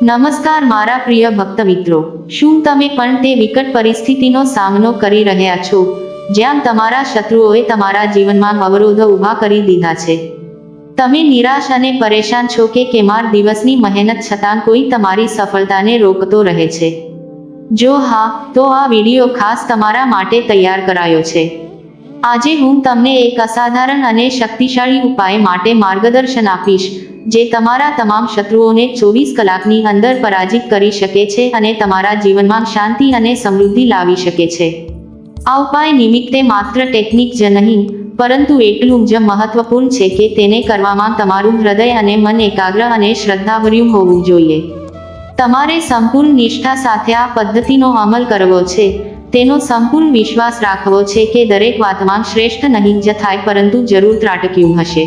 નમસ્કાર મારા પ્રિય ભક્ત મિત્રો, શું તમે પણ તે વિકટ પરિસ્થિતિનો સામનો કરી રહ્યા છો જ્યાં તમારા શત્રુઓએ તમારા જીવનમાં અવરોધો ઊભા કરી દીધા છે? તમે નિરાશ અને પરેશાન છો કે કેમાર દિવસની મહેનત છતાં કોઈ તમારી સફળતાને રોકતો રહે છે? જો હા, તો આ વિડીયો ખાસ તમારા માટે તૈયાર કરાયો છે. આજે હું તમને એક અસાધારણ અને શક્તિશાળી ઉપાય માટે માર્ગદર્શન આપીશ, જે તમારા તમામ શત્રુઓને 24 કલાકની અંદર પરાજિત કરી શકે છે અને તમારા જીવનમાં શાંતિ અને સમૃદ્ધિ લાવી શકે છે. આ ઉપાય નિમિત્તે માત્ર ટેકનિક જ નહીં, પરંતુ એટલું જ મહત્વપૂર્ણ છે કે તેને કરવામાં તમારું હૃદય અને મન એકાગ્ર અને શ્રદ્ધાભર્યું હોવું જોઈએ. તમારે સંપૂર્ણ નિષ્ઠા સાથે આ પદ્ધતિનો અમલ કરવો છે. તેનો સંપૂર્ણ વિશ્વાસ રાખવો છે કે દરેક વાતમાં શ્રેષ્ઠ નહીં જ થાય, પરંતુ જરૂર ત્રાટક્યું હશે.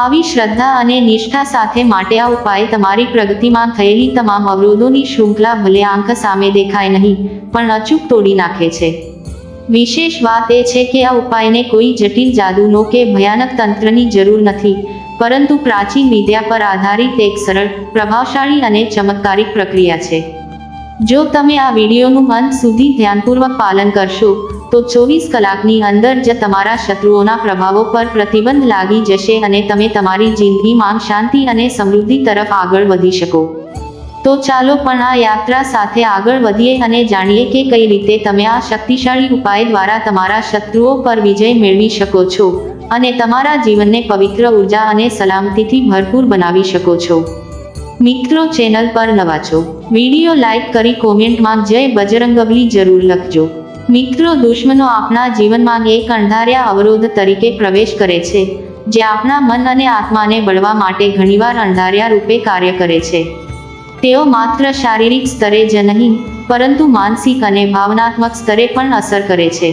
આવી શ્રદ્ધા અને નિષ્ઠા સાથે માટે આ ઉપાય તમારી પ્રગતિમાં થયેલી તમામ અવરોધોની શૃંખલા ભલે આંખ સામે દેખાય નહીં, પણ અચૂક તોડી નાખે છે. વિશેષ વાત એ છે કે આ ઉપાયને કોઈ જટિલ જાદુનો કે ભયાનક તંત્રની જરૂર નથી, પરંતુ પ્રાચીન વિદ્યા પર આધારિત એક સરળ, પ્રભાવશાળી અને ચમત્કારિક પ્રક્રિયા છે. જો તમે આ વિડીયોનું અંત સુધી ધ્યાનપૂર્વક પાલન કરશો, તો 24 કલાકની અંદર જ તમારા શત્રુઓના પ્રભાવો પર પ્રતિબંધ લાગી જશે અને તમે તમારી જિંદગીમાં શાંતિ અને સમૃદ્ધિ તરફ આગળ વધી શકો. તો ચાલો પણ આ યાત્રા સાથે આગળ વધીએ અને જાણીએ કે કઈ રીતે તમે આ શક્તિશાળી ઉપાય દ્વારા તમારા શત્રુઓ પર વિજય મેળવી શકો છો અને તમારા જીવનને પવિત્ર ઉર્જા અને સલામતીથી ભરપૂર બનાવી શકો છો. મિત્રો, ચેનલ પર નવા છો, વિડીયો લાઈક કરી કોમેન્ટમાં જય બજરંગબલી જરૂર લખજો. મિત્રો, દુશ્મનો આપણા જીવનમાં એક અણધાર્યા અવરોધ તરીકે પ્રવેશ કરે છે, જે આપણા મન અને આત્માને બળવા માટે ઘણીવાર અણધાર્યા રૂપે કાર્ય કરે છે. તેઓ માત્ર શારીરિક સ્તરે જ નહીં, પરંતુ માનસિક અને ભાવનાત્મક સ્તરે પણ અસર કરે છે.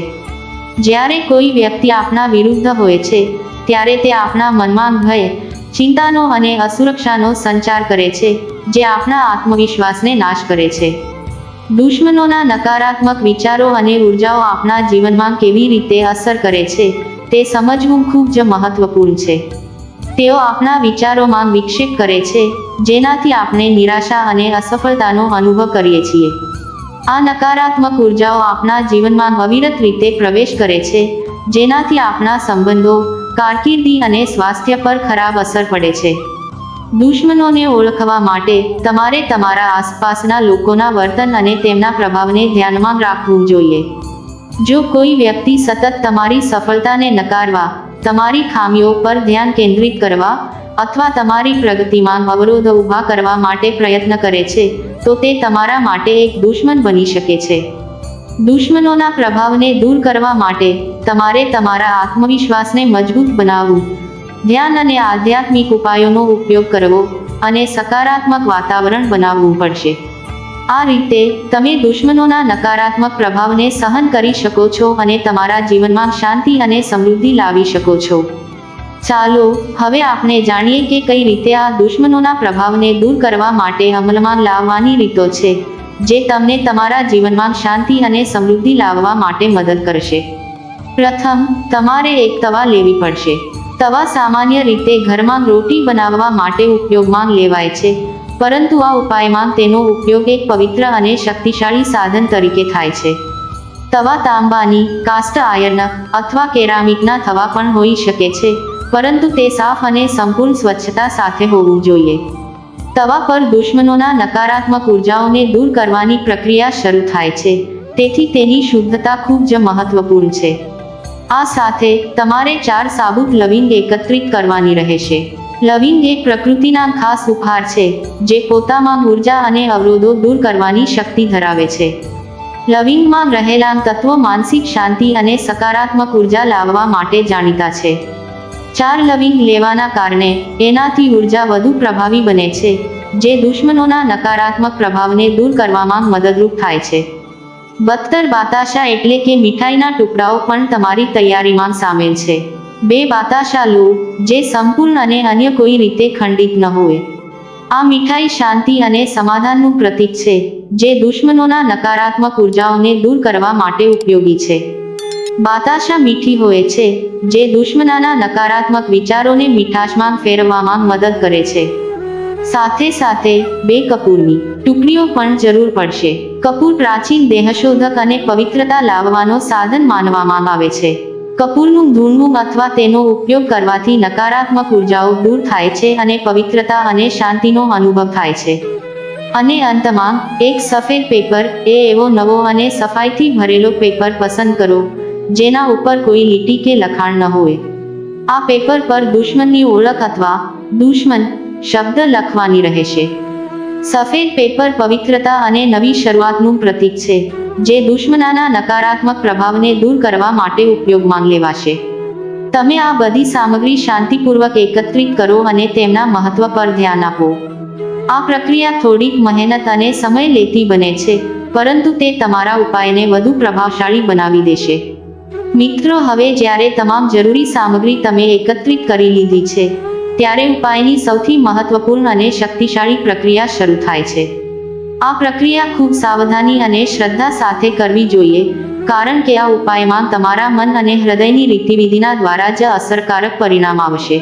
જ્યારે કોઈ વ્યક્તિ આપણા વિરુદ્ધ હોય છે, ત્યારે તે આપણા મનમાં ભય, ચિંતાનો અને અસુરક્ષાનો સંચાર કરે છે, જે આપણા આત્મવિશ્વાસને નાશ કરે છે. દુશ્મનોના નકારાત્મક વિચારો અને ઉર્જાઓ આપણા જીવનમાં કેવી રીતે અસર કરે છે, તે સમજવું ખૂબ જ મહત્વપૂર્ણ છે. તેઓ આપણા વિચારોમાં વિક્ષેપ કરે છે, જેનાથી આપણે નિરાશા અને અસફળતાનો અનુભવ કરીએ છીએ. આ નકારાત્મક ઉર્જાઓ આપણા જીવનમાં અવિરત રીતે પ્રવેશ કરે છે, જેનાથી આપણા સંબંધો, કારકિર્દી અને સ્વાસ્થ્ય પર ખરાબ અસર પડે છે. દુશ્મનોને ઓળખવા માટે તમારે તમારા આસપાસના લોકોના વર્તન અને તેમના પ્રભાવને ધ્યાનમાં રાખવું જોઈએ. જો કોઈ વ્યક્તિ સતત તમારી સફળતાને નકારવા, તમારી ખામીઓ પર ધ્યાન કેન્દ્રિત કરવા અથવા તમારી પ્રગતિમાં અવરોધ ઊભા કરવા માટે પ્રયત્ન કરે છે, તો તે તમારા માટે એક દુશ્મન બની શકે છે. દુશ્મનોના પ્રભાવને દૂર કરવા માટે તમારે તમારા આત્મવિશ્વાસને મજબૂત બનાવવું, ધ્યાન અને આધ્યાત્મિક ઉપાયોનો ઉપયોગ કરવો અને સકારાત્મક વાતાવરણ બનાવવું પડશે. આ રીતે તમે દુશ્મનોના નકારાત્મક પ્રભાવને સહન કરી શકો છો અને તમારા જીવનમાં શાંતિ અને સમૃદ્ધિ લાવી શકો છો. ચાલો હવે આપણે જાણીએ કે કઈ રીતે આ દુશ્મનોના પ્રભાવને દૂર કરવા માટે અમલમાં લાવવાની રીતો છે, જે તમને તમારા જીવનમાં શાંતિ અને સમૃદ્ધિ લાવવા માટે મદદ કરશે. પ્રથમ, તમારે એક તવા લેવી પડશે. તવા સામાન્ય રીતે ઘરમાં રોટી બનાવવા માટે ઉપયોગમાં લેવાય છે, પરંતુ આ ઉપાયમાં તેનો ઉપયોગ એક પવિત્ર અને શક્તિશાળી સાધન તરીકે થાય છે. તવા તાંબાની, કાસ્ટ આયર્ન અથવા કેરામિકના તવા પણ હોઈ શકે છે, પરંતુ તે સાફ અને સંપૂર્ણ સ્વચ્છતા સાથે હોવું જોઈએ. તવા પર દુશ્મનોના નકારાત્મક ઉર્જાઓને દૂર કરવાની પ્રક્રિયા શરૂ થાય છે, તેથી તેની શુદ્ધતા ખૂબ જ મહત્વપૂર્ણ છે. આ સાથે તમારે 4 સાબુત લવિંગ એકત્રિત કરવાની રહેશે. લવિંગ એક પ્રકૃતિના ખાસ ઉપહાર છે, જે પોતામાં ઉર્જા અને અવરોધો દૂર કરવાની શક્તિ ધરાવે છે. લવિંગમાં રહેલા તત્વો માનસિક શાંતિ અને સકારાત્મક ઉર્જા લાવવા માટે જાણીતા છે. 4 લવિંગ લેવાના કારણે એનાથી ઉર્જા વધુ પ્રભાવી બને છે, જે દુશ્મનોના નકારાત્મક પ્રભાવને દૂર કરવામાં મદદરૂપ થાય છે. બત્તર બાતાશા એટલે કે મીઠાઈના ટુકડાઓ પણ તમારી તૈયારીમાં સામેલ છે. 2 બાતાશા લો, જે સંપૂર્ણ અને અન્ય કોઈ રીતે ખંડિત ન હોય. આ મીઠાઈ શાંતિ અને સમાધાનનું પ્રતીક છે, જે દુશ્મનોના નકારાત્મક ઉર્જાઓને દૂર કરવા માટે ઉપયોગી છે. બાતાશા મીઠી હોય છે, જે દુશ્મનના નકારાત્મક વિચારોને મીઠાશમાં ફેરવવામાં મદદ કરે છે. સાથે સાથે 2 કપૂરની ટુકડીઓ પણ જરૂર પડશે. કપૂર પ્રાચીન દેહશોધક અને પવિત્રતા લાવવાનો સાધન માનવામાં આવે છે. કપૂરનું ધૂળવું અથવા તેનો ઉપયોગ કરવાથી નકારાત્મક ઉર્જાઓ દૂર થાય છે અને પવિત્રતા અને શાંતિનો અનુભવ થાય છે. અને અંતમાં, એક સફેદ પેપર એ એવો નવો અને સફાઈથી ભરેલો પેપર પસંદ કરો જેના ઉપર કોઈ લીટી કે લખાણ ન હોય. આ પેપર પર દુશ્મનની ઓળખ અથવા દુશ્મન શબ્દ લખવાની રહેશે. સફેદ પેપર પવિત્રતા અને નવી શરૂઆતનું પ્રતીક છે, જે દુશ્મનાના નકારાત્મક પ્રભાવને દૂર કરવા માટે ઉપયોગમાં લેવાશે. તમે આ બધી સામગ્રી શાંતિપૂર્વક એકત્રિત કરો અને તેમના મહત્વ પર ધ્યાન આપો. આ પ્રક્રિયા થોડીક મહેનત અને સમય લેતી બને છે, પરંતુ તે તમારા ઉપાયને વધુ પ્રભાવશાળી બનાવી દેશે. મિત્રો, હવે જ્યારે તમામ જરૂરી સામગ્રી તમે એકત્રિત કરી લીધી છે, ત્યારે ઉપાયની સૌથી મહત્વપૂર્ણ અને શક્તિશાળી પ્રક્રિયા શરૂ થાય છે. આ પ્રક્રિયા ખૂબ સાવધાની અને શ્રદ્ધા સાથે કરવી જોઈએ, કારણ કે આ ઉપાયમાં તમારા મન અને હૃદયની રીતિવિધિના દ્વારા જ અસરકારક પરિણામ આવશે.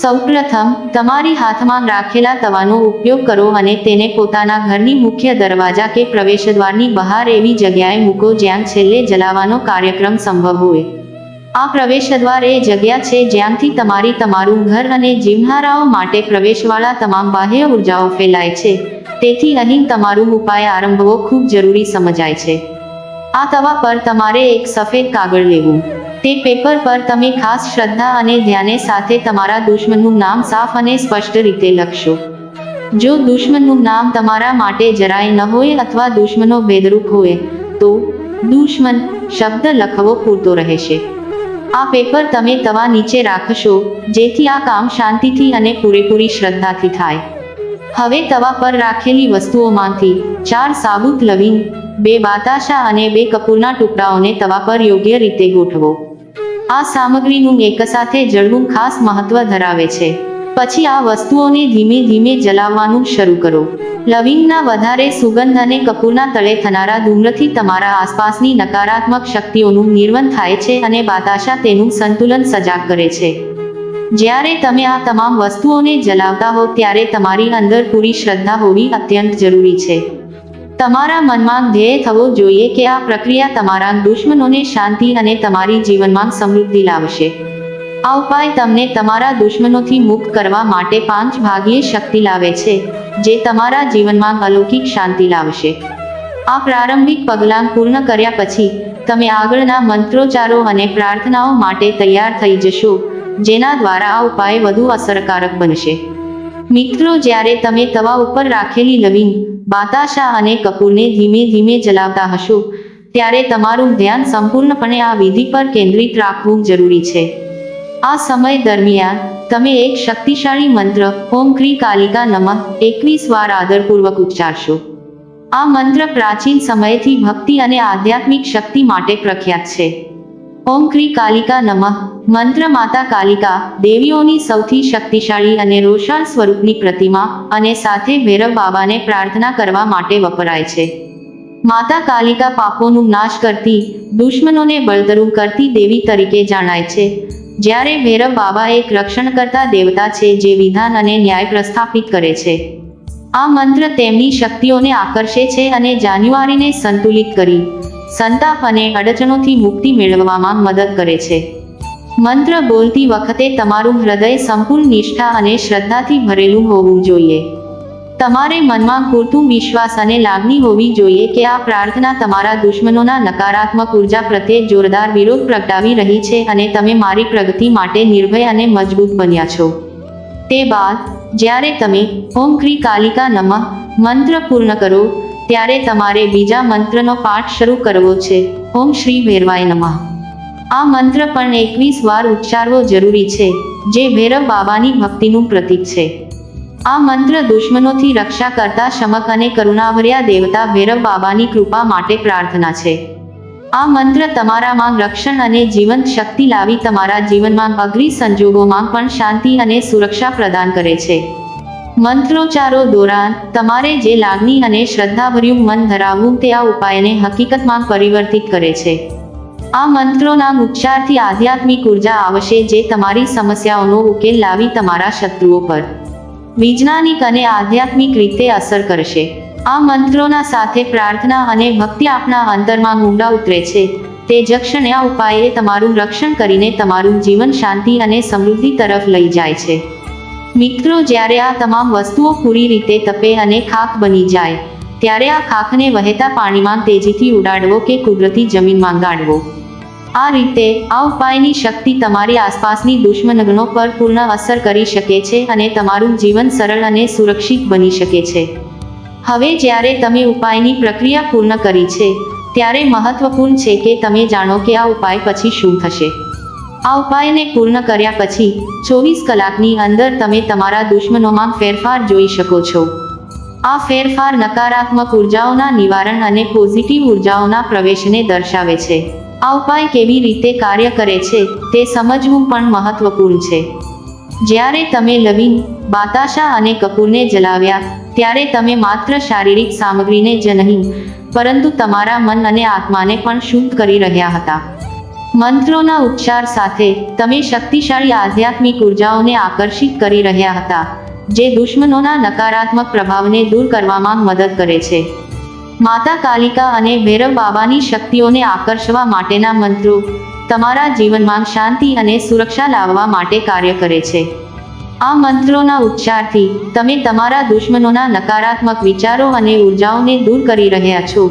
સૌપ્રથમ, તમારી હાથમાં રાખેલા તવાનો ઉપયોગ કરો અને તેને પોતાના ઘરની મુખ્ય દરવાજા કે પ્રવેશદ્વારની બહાર એવી જગ્યાએ મૂકો જ્યાં છેલ્લે જલાવવાનો કાર્યક્રમ સંભવ હોય. આ પ્રવેશદ્વાર એ જગ્યા છે જ્યાંથી તમારું ઘર અને જીવનહારાઓ માટે પ્રવેશવાળા તમામ બાહ્ય ઉર્જાઓ ફેલાય છે. તેથી અહીં તમારું ઉપાય આરંભવો ખૂબ જરૂરી સમજાય છે. આ તવા પર તમારે એક સફેદ કાગળ લેવું. તે પેપર પર તમે ખાસ શ્રદ્ધા અને ધ્યાન સાથે તમારા દુશ્મનનું નામ સાફ અને સ્પષ્ટ રીતે લખશો. જો દુશ્મનનું નામ તમારા માટે જરાય ન હોય અથવા દુશ્મનો ભેદરૂપ હોય, તો દુશ્મન શબ્દ લખવો પૂરતો રહેશે. આ પેપર તમે તવા નીચે રાખશો, જેથી આ કામ શાંતિથી અને પૂરેપૂરી શ્રદ્ધાથી થાય. હવે તવા પર રાખેલી વસ્તુઓમાંથી 4 સાબુત લવિંગ, 2 બાતાશા અને 2 કપૂરના ટુકડાઓને તવા પર યોગ્ય રીતે ગોઠવો. આ સામગ્રીનું એકસાથે જળવું ખાસ મહત્વ ધરાવે છે. પછી આ વસ્તુઓને ધીમે ધીમે જલાવવાનું શરૂ કરો. લવિંગના વધારે સુગંધ અને કપૂરના તળે થનારા ધૂમ્રથી તમારા આસપાસની નકારાત્મક શક્તિઓનું નિર્વહન થાય છે અને બાતાશા તેનું સંતુલન સજાગ કરે છે. જ્યારે તમે આ તમામ વસ્તુઓને જલાવતા હો ત્યારે તમારી અંદર પૂરી શ્રદ્ધા હોવી અત્યંત જરૂરી છે. તમારા મનમાં ધ્યેય થવો જોઈએ કે આ પ્રક્રિયા તમારા દુશ્મનોને શાંતિ અને તમારી જીવનમાં સમૃદ્ધિ લાવશે. આ ઉપાય તમને તમારા દુશ્મનોથી મુક્ત કરવા માટે 5 ભાગીય શક્તિ લાવે છે, જે તમારા જીવનમાં અલૌકિક શાંતિ લાવશે. આ પ્રારંભિક પગલાં પૂર્ણ કર્યા પછી, તમે આગળના મંત્રોચ્ચારો અને પ્રાર્થનાઓ માટે તૈયાર થઈ જશો, જેના દ્વારા આ ઉપાય વધુ અસરકારક બનશે. મિત્રો, જ્યારે તમે તવા ઉપર રાખેલી લવિંગ, બાતાશા અને કપૂરને ધીમે ધીમે જલાવતા હશો, ત્યારે તમારું ધ્યાન સંપૂર્ણપણે આ વિધિ પર કેન્દ્રિત રાખવું જરૂરી છે. આ સમય દરમિયાન, તમે એક શક્તિશાળી મંત્ર ઓમ ક્રી કાલિકા નમઃ 21 વાર આદરપૂર્વક ઉચ્ચારશો. આ મંત્ર પ્રાચીન સમયથી ભક્તિ અને આધ્યાત્મિક શક્તિ માટે પ્રખ્યાત છે. ઓમ ક્રી કાલિકા નમઃ મંત્ર માતા કાલિકા, દેવીઓની સૌથી શક્તિશાળી અને રોષાળ સ્વરૂપની પ્રતિમા, અને સાથે ભૈરવ બાબાને પ્રાર્થના કરવા માટે વપરાય છે. માતા કાલિકા પાપોનું નાશ કરતી, દુશ્મનોને બળતરું કરતી દેવી તરીકે જાણાય છે, જ્યારે ભૈરવ બાબા એક રક્ષણકર્તા દેવતા છે જે વિધાન અને ન્યાય પ્રસ્થાપિત કરે છે. આ મંત્ર તેમની શક્તિઓને આકર્ષે છે અને જાન્યુઆરીને સંતુલિત કરી, સંતાપ અને અડચણોથી મુક્તિ મેળવવામાં મદદ કરે છે. મંત્ર બોલતી વખતે તમારું હૃદય સંપૂર્ણ નિષ્ઠા અને શ્રદ્ધાથી ભરેલું હોવું જોઈએ. તમારે મનમાં પૂરતું વિશ્વાસ અને લાગણી હોવી જોઈએ કે આ પ્રાર્થના તમારા દુશ્મનોના નકારાત્મક ઉર્જા પ્રત્યે જોરદાર વિરોધ પ્રગટાવી રહી છે અને તમે મારી પ્રગતિ માટે નિર્ભય અને મજબૂત બન્યા છો. તે બાદ, જ્યારે તમે ઓમ ક્રી કાલિકા નમઃ મંત્ર પૂર્ણ કરો, ત્યારે તમારે બીજા મંત્રનો પાઠ શરૂ કરવો છે, ઓમ શ્રી ભૈરવાય નમઃ. આ મંત્ર પણ 21 વાર ઉચ્ચારવો જરૂરી છે, જે ભૈરવ બાબાની ભક્તિનું પ્રતીક છે. આ મંત્ર દુશ્મનોથી રક્ષા કરતા શમક અને કરુણાભર્યા દેવતા ભૈરવ બાબાની કૃપા માટે પ્રાર્થના છે. આ મંત્ર તમારામાં રક્ષણ અને જીવંત શક્તિ લાવી તમારા જીવનમાં અઘરી સંજોગોમાં પણ શાંતિ અને સુરક્ષા પ્રદાન કરે છે. મંત્રોચ્ચારો દોરાન, તમારે જે લાગણી અને શ્રદ્ધાભર્યું મન ધરાવવું તે આ ઉપાયને હકીકતમાં પરિવર્તિત કરે છે. આ મંત્રોના ઉચ્ચારથી આધ્યાત્મિક ઉર્જા આવશે જે તમારી સમસ્યાઓનો ઉકેલ લાવી તમારા શત્રુઓ પર વૈજ્ઞાનિક અને આધ્યાત્મિક રીતે અસર કરશે. આ મંત્રોના સાથે પ્રાર્થના અને ભક્તિ આપના અંતરમાં ઊંડા ઉતરે છે. તે જ ક્ષણે આ ઉપાય તમારું રક્ષણ કરીને તમારું જીવન શાંતિ અને સમૃદ્ધિ તરફ લઈ જાય છે. મિત્રો, જ્યારે આ તમામ વસ્તુઓ પૂરી રીતે તપે અને ખાખ બની જાય, ત્યારે આ ખાખને વહેતા પાણીમાં તેજીથી ઉડાડવો કે કુદરતી જમીનમાં ગાળવો. આ રીતે આ ઉપાયની શક્તિ તમારી આસપાસની દુશ્મનગણો પર પૂર્ણ અસર કરી શકે છે અને તમારું જીવન સરળ અને સુરક્ષિત બની શકે છે. હવે જ્યારે તમે ઉપાયની પ્રક્રિયા પૂર્ણ કરી છે, ત્યારે મહત્વપૂર્ણ છે કે તમે જાણો કે આ ઉપાય પછી શું થશે. આ ઉપાયને પૂર્ણ કર્યા પછી 24 કલાકની અંદર તમે તમારા દુશ્મનોમાં ફેરફાર જોઈ શકો છો. આ ફેરફાર નકારાત્મક ઉર્જાઓના નિવારણ અને પોઝિટિવ ઉર્જાઓના પ્રવેશને દર્શાવે છે. આ ઉપાય કેવી રીતે કાર્ય કરે છે તે સમજવું પણ મહત્વપૂર્ણ છે. જ્યારે તમે લવિંગ, બાતાશા અને કપૂરને જલાવ્યા, ત્યારે તમે માત્ર શારીરિક સામગ્રીને જ નહીં, પરંતુ તમારા મન અને આત્માને પણ શુદ્ધ કરી રહ્યા હતા. મંત્રોના ઉચ્ચાર સાથે તમે શક્તિશાળી આધ્યાત્મિક ઉર્જાઓને આકર્ષિત કરી રહ્યા હતા, જે દુશ્મનોના નકારાત્મક પ્રભાવને દૂર કરવામાં મદદ કરે છે. માતા કાલિકા અને ભૈરવ બાબાની શક્તિઓને આકર્ષવા માટેના મંત્રો તમારા જીવનમાં શાંતિ અને સુરક્ષા લાવવા માટે કાર્ય કરે છે. આ મંત્રોના ઉચ્ચારથી તમે તમારા દુશ્મનોના નકારાત્મક વિચારો અને ઉર્જાઓને દૂર કરી રહ્યા છો,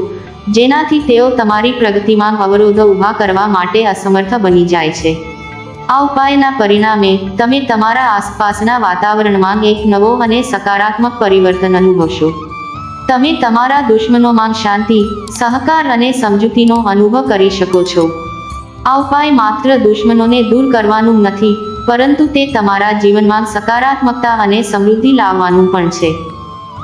જેનાથી તેઓ તમારી પ્રગતિમાં અવરોધો ઊભા કરવા માટે અસમર્થ બની જાય છે. આ ઉપાયના પરિણામે તમે તમારા આસપાસના વાતાવરણમાં એક નવો અને સકારાત્મક પરિવર્તન અનુભવશો. તમે તમારા દુશ્મનોમાં શાંતિ, સહકાર અને સમજૂતીનો અનુભવ કરી શકો છો. આ ઉપાય માત્ર દુશ્મનોને દૂર કરવાનું નથી, પરંતુ તે તમારા જીવનમાં સકારાત્મકતા અને સમૃદ્ધિ લાવવાનું પણ છે.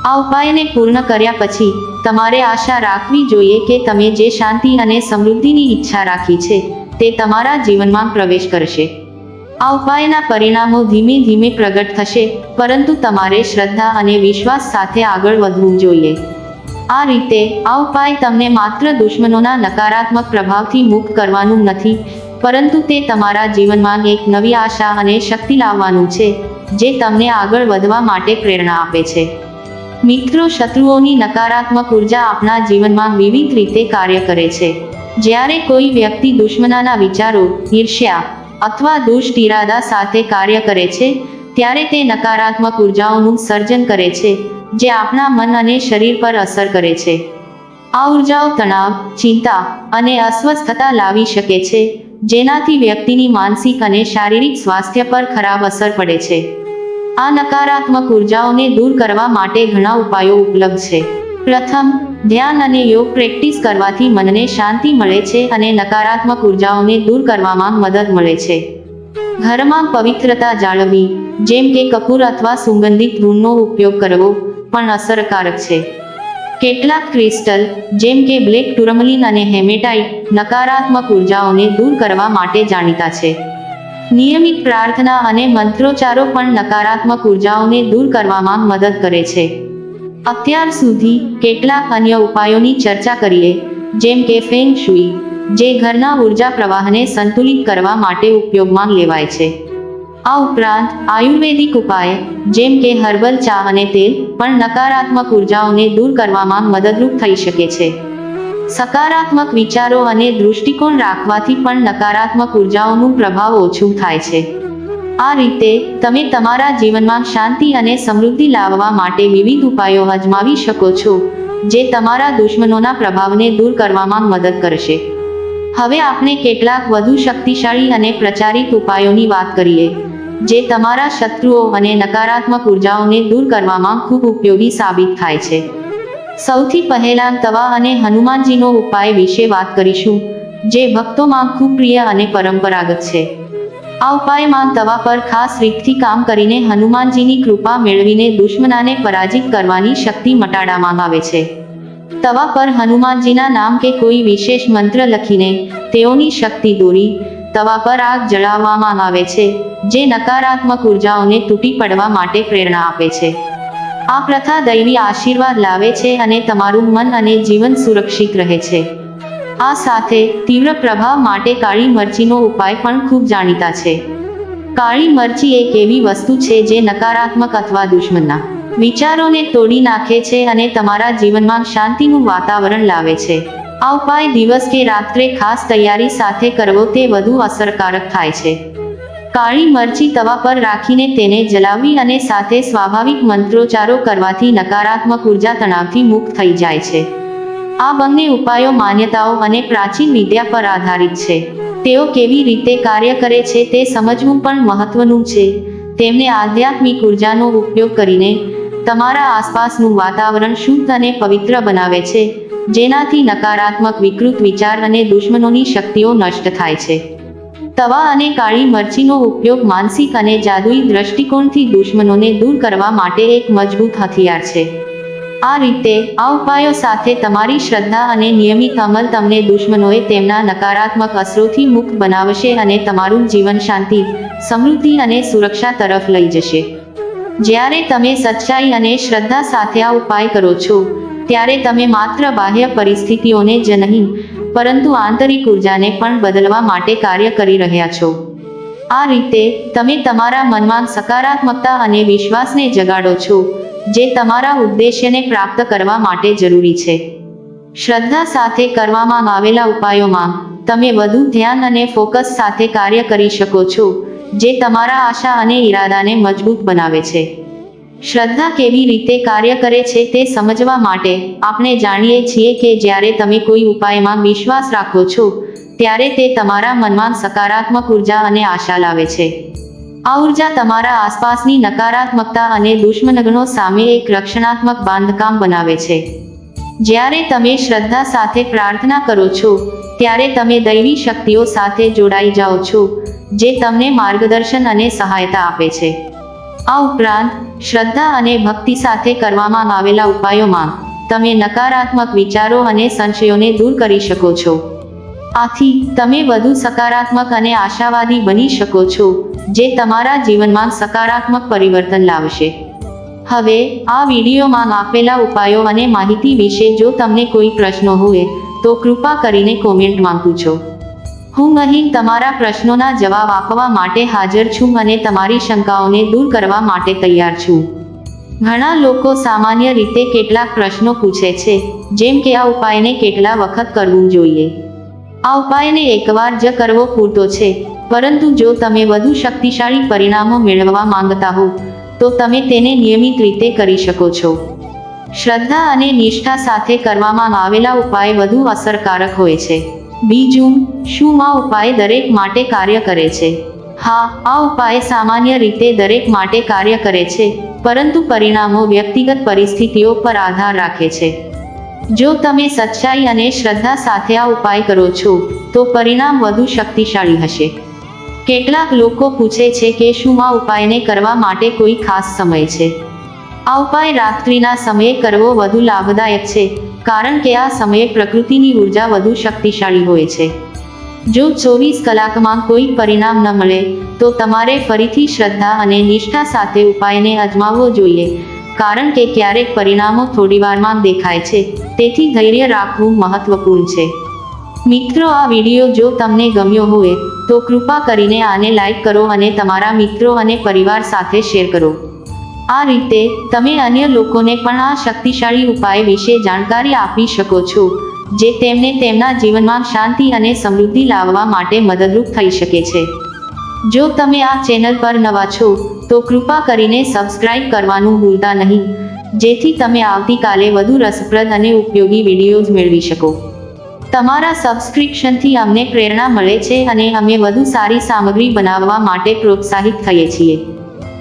આ ઉપાયને પૂર્ણ કર્યા પછી તમારે આશા રાખવી જોઈએ કે તમે જે શાંતિ અને સમૃદ્ધિની ઈચ્છા રાખી છે, તે તમારા જીવનમાં પ્રવેશ કરશે. આ ઉપાયના પરિણામો ધીમે ધીમે પ્રગટ થશે, પરંતુ તમારે શ્રદ્ધા અને વિશ્વાસ સાથે આગળ વધવું જોઈએ. આ રીતે આ ઉપાય તમને માત્ર દુશ્મનોના નકારાત્મક પ્રભાવથી મુક્ત કરવાનું નથી, પરંતુ તે તમારા જીવનમાં એક નવી આશા અને શક્તિ લાવવાનું છે, જે તમને આગળ વધવા માટે પ્રેરણા આપે છે. મિત્રો, શત્રુઓની નકારાત્મક ઉર્જા આપણા જીવનમાં વિવિધ રીતે કાર્ય કરે છે. જ્યારે કોઈ વ્યક્તિ દુશ્મનાના વિચારો, ઈર્ષ્યા અથવા દુષ્ટ ઇરાદા સાથે કાર્ય કરે છે, ત્યારે તે નકારાત્મક ઉર્જાઓનું સર્જન કરે છે, જે આપણા મન અને શરીર પર અસર કરે છે. આ ઉર્જાઓ તણાવ, ચિંતા અને અસ્વસ્થતા લાવી શકે છે, જેનાથી વ્યક્તિની માનસિક અને શારીરિક સ્વાસ્થ્ય પર ખરાબ અસર પડે છે. આ નકારાત્મક ઉર્જાઓને દૂર કરવા માટે ઘણા ઉપાયો ઉપલબ્ધ છે. પ્રથમ, ધ્યાન અને યોગ પ્રેક્ટિસ કરવાથી મનને શાંતિ મળે છે અને નકારાત્મક ઉર્જાઓને દૂર કરવામાં મદદ મળે છે. ઘરમાં પવિત્રતા જાળવવી, જેમ કે કપૂર અથવા સુગંધિત ધૂળનો ઉપયોગ કરવો, પણ અસરકારક છે. કેટલાક ક્રિસ્ટલ, જેમ કે બ્લેક ટુર્મલિન અને હેમેટાઇટ, નકારાત્મક ઉર્જાઓને દૂર કરવા માટે જાણીતા છે. નિયમિત પ્રાર્થના અને મંત્રોચ્ચારો પણ નકારાત્મક ઉર્જાઓને દૂર કરવામાં મદદ કરે છે. અત્યાર સુધી કેટલાક અન્ય ઉપાયોની ચર્ચા કરીએ, જેમ કે ફેંગ શુઇ, જે ઘરના ઉર્જા પ્રવાહને સંતુલિત કરવા માટે ઉપયોગમાં લેવાય છે. આ ઉપરાંત આયુર્વેદિક ઉપાય, જેમ કે હર્બલ ચા અને તેલ, પણ નકારાત્મક ઉર્જાઓને દૂર કરવામાં મદદરૂપ થઈ શકે છે. સકારાત્મક વિચારો અને દૃષ્ટિકોણ રાખવાથી પણ નકારાત્મક ઉર્જાઓનું પ્રભાવ ઓછું થાય છે. આ રીતે તમે તમારા જીવનમાં શાંતિ અને સમૃદ્ધિ લાવવા માટે વિવિધ ઉપાયો અજમાવી શકો છો, જે તમારા દુશ્મનોના પ્રભાવને દૂર કરવામાં મદદ કરશે. હવે આપણે કેટલાક વધુ શક્તિશાળી અને પ્રચારિત ઉપાયોની વાત કરીએ, જે તમારા શત્રુઓ અને નકારાત્મક ઉર્જાઓને દૂર કરવામાં ખૂબ ઉપયોગી સાબિત થાય છે. સૌથી પહેલાં તવા અને હનુમાનજીનો ઉપાય વિશે વાત કરીશું, જે ભક્તોમાં ખૂબ પ્રિય અને પરંપરાગત છે. આ ઉપાયમાં તવા પર ખાસ રીતથી કામ કરીને હનુમાનજીની કૃપા મેળવીને દુશ્મનાને પરાજિત કરવાની શક્તિ મટાડવામાં આવે છે. તવા પર હનુમાનજીના નામ કે કોઈ વિશેષ મંત્ર લખીને તેઓની શક્તિ દોરી તવા પર આગ જલાવવામાં આવે છે, જે નકારાત્મક ઉર્જાઓને તૂટી પડવા માટે પ્રેરણા આપે છે. આ પ્રથા દૈવી આશીર્વાદ લાવે છે અને તમારું મન અને જીવન સુરક્ષિત રહે છે. આ સાથે તીવ્ર પ્રભાવ માટે કાળી મરચીનો ઉપાય પણ ખૂબ જાણીતા છે. કાળી મરચી એક એવી વસ્તુ છે જે નકારાત્મક અથવા દુશ્મનના વિચારોને તોડી નાખે છે અને તમારા જીવનમાં શાંતિનું વાતાવરણ લાવે છે. આ ઉપાય દિવસ કે રાત્રે ખાસ તૈયારી સાથે કરવો તે વધુ અસરકારક થાય છે. કાળી મરચી તવા પર રાખીને તેને જલાવવી અને સાથે સ્વાભાવિક મંત્રોચ્ચારો કરવાથી નકારાત્મક ઉર્જા તણાવથી મુક્ત થઈ જાય છે. આ બંને ઉપાયો માન્યતાઓ અને પ્રાચીન વિદ્યા પર આધારિત છે. તેઓ કેવી રીતે કાર્ય કરે છે તે સમજવું પણ મહત્વનું છે. તેમને આધ્યાત્મિક ઉર્જાનો ઉપયોગ કરીને તમારા આસપાસનું વાતાવરણ શુદ્ધ અને પવિત્ર બનાવે છે, જેનાથી નકારાત્મક વિકૃત વિચાર અને દુશ્મનોની શક્તિઓ નષ્ટ થાય છે. તવા અને કાળી મરચીનો ઉપયોગ માનસિક અને જાદુઈ દ્રષ્ટિકોણથી દુશ્મનોને દૂર કરવા માટે એક મજબૂત હથિયાર છે. આ રીતે આ ઉપાયો સાથે તમારી શ્રદ્ધા અને નિયમિત અમલ તમને દુશ્મનોએ તેમના નકારાત્મક અસરોથી મુક્ત બનાવશે અને તમારું જીવન શાંતિ, સમૃદ્ધિ અને સુરક્ષા તરફ લઈ જશે. જ્યારે તમે સચ્ચાઈ અને શ્રદ્ધા સાથે આ ઉપાય કરો છો, ત્યારે તમે માત્ર બાહ્ય પરિસ્થિતિઓને જ નહીં, પરંતુ આંતરિક ઉર્જાને પણ બદલવા માટે કાર્ય કરી રહ્યા છો. આ રીતે તમે તમારા મનમાં સકારાત્મકતા અને વિશ્વાસને જગાડો છો, જે તમારા ઉદ્દેશ્યને પ્રાપ્ત કરવા માટે જરૂરી છે. શ્રદ્ધા સાથે કરવામાં આવેલા ઉપાયોમાં તમે વધુ ધ્યાન અને ફોકસ સાથે કાર્ય કરી શકો છો, જે તમારા આશા અને ઈરાદાને મજબૂત બનાવે છે. શ્રદ્ધા કેવી રીતે કાર્ય કરે છે તે સમજવા માટે આપણે જાણીએ છીએ કે જ્યારે તમે કોઈ ઉપાયમાં વિશ્વાસ રાખો છો, ત્યારે તે તમારા મનમાં સકારાત્મક ઉર્જા અને આશા લાવે છે. આ ઉર્જા તમારા આસપાસની નકારાત્મકતા અને દુશ્મનગણો સામે એક રક્ષણાત્મક બાંધકામ બનાવે છે. જ્યારે તમે શ્રદ્ધા સાથે પ્રાર્થના કરો છો, ત્યારે તમે દૈવી શક્તિઓ સાથે જોડાઈ જાઓ છો, જે તમને માર્ગદર્શન અને સહાયતા આપે છે. આ ઉપરાંત શ્રદ્ધા અને ભક્તિ સાથે કરવામાં આવેલા ઉપાયોમાં તમે નકારાત્મક વિચારો અને સંશયોને દૂર કરી શકો છો. આથી તમે વધુ સકારાત્મક અને આશાવાદી બની શકો છો, જે તમારા જીવનમાં સકારાત્મક પરિવર્તન લાવશે. હવે આ વિડીયોમાં આપેલા ઉપાયો અને માહિતી વિશે જો તમને કોઈ પ્રશ્નો હોય તો કૃપા કરીને કોમેન્ટમાં પૂછો. હું અહીં તમારા પ્રશ્નોના જવાબ આપવા માટે હાજર છું અને તમારી શંકાઓને દૂર કરવા માટે તૈયાર છું. ઘણા લોકો સામાન્ય રીતે કેટલાક પ્રશ્નો પૂછે છે, જેમ કે આ ઉપાયને કેટલા વખત કરવું જોઈએ. આ ઉપાયને એકવાર જ કરવો પૂરતો છે, પરંતુ જો તમે વધુ શક્તિશાળી પરિણામો મેળવવા માંગતા હો તો તમે તેને નિયમિત રીતે કરી શકો છો. શ્રદ્ધા અને નિષ્ઠા સાથે કરવામાં આવેલા ઉપાય વધુ અસરકારક હોય છે. બીજું, શું આ ઉપાય દરેક માટે કાર્ય કરે છે? હા, આ ઉપાય સામાન્ય રીતે દરેક માટે કાર્ય કરે છે, પરંતુ પરિણામો વ્યક્તિગત પરિસ્થિતિઓ પર આધાર રાખે છે. જો તમે સચ્ચાઈ અને શ્રદ્ધા સાથે આ ઉપાય કરો છો, તો પરિણામ વધુ શક્તિશાળી હશે. કેટલાક લોકો પૂછે છે કે શું આ ઉપાયને કરવા માટે કોઈ ખાસ સમય છે? આ ઉપાય રાત્રિના સમયે કરવો વધુ લાભદાયક છે, કારણ કે આ સમયે પ્રકૃતિની ઉર્જા વધુ શક્તિશાળી હોય છે. જો 24 કલાકમાં કોઈ પરિણામ ન મળે તો તમારે ફરીથી શ્રદ્ધા અને નિષ્ઠા સાથે ઉપાયને અજમાવવો જોઈએ, કારણ કે ક્યારેક પરિણામો થોડીવારમાં દેખાય છે, તેથી ધૈર્ય રાખવું મહત્વપૂર્ણ છે. મિત્રો, આ વિડીયો જો તમને ગમ્યો હોય તો કૃપા કરીને આને લાઈક કરો અને તમારા મિત્રો અને પરિવાર સાથે શેર કરો. આ રીતે તમે અન્ય લોકોને પણ આ શક્તિશાળી ઉપાય વિશે જાણકારી આપી શકો છો, જે તેમને તેમના જીવનમાં શાંતિ અને સમૃદ્ધિ લાવવા માટે મદદરૂપ થઈ શકે છે. જો તમે આ ચેનલ પર નવા છો તો કૃપા કરીને સબસ્ક્રાઇબ કરવાનું ભૂલતા નહીં, જેથી તમે આવતીકાલે વધુ રસપ્રદ અને ઉપયોગી વિડીયોઝ મેળવી શકો. તમારા સબસ્ક્રિપ્શનથી અમને પ્રેરણા મળે છે અને અમે વધુ સારી સામગ્રી બનાવવા માટે પ્રોત્સાહિત થઈએ છીએ.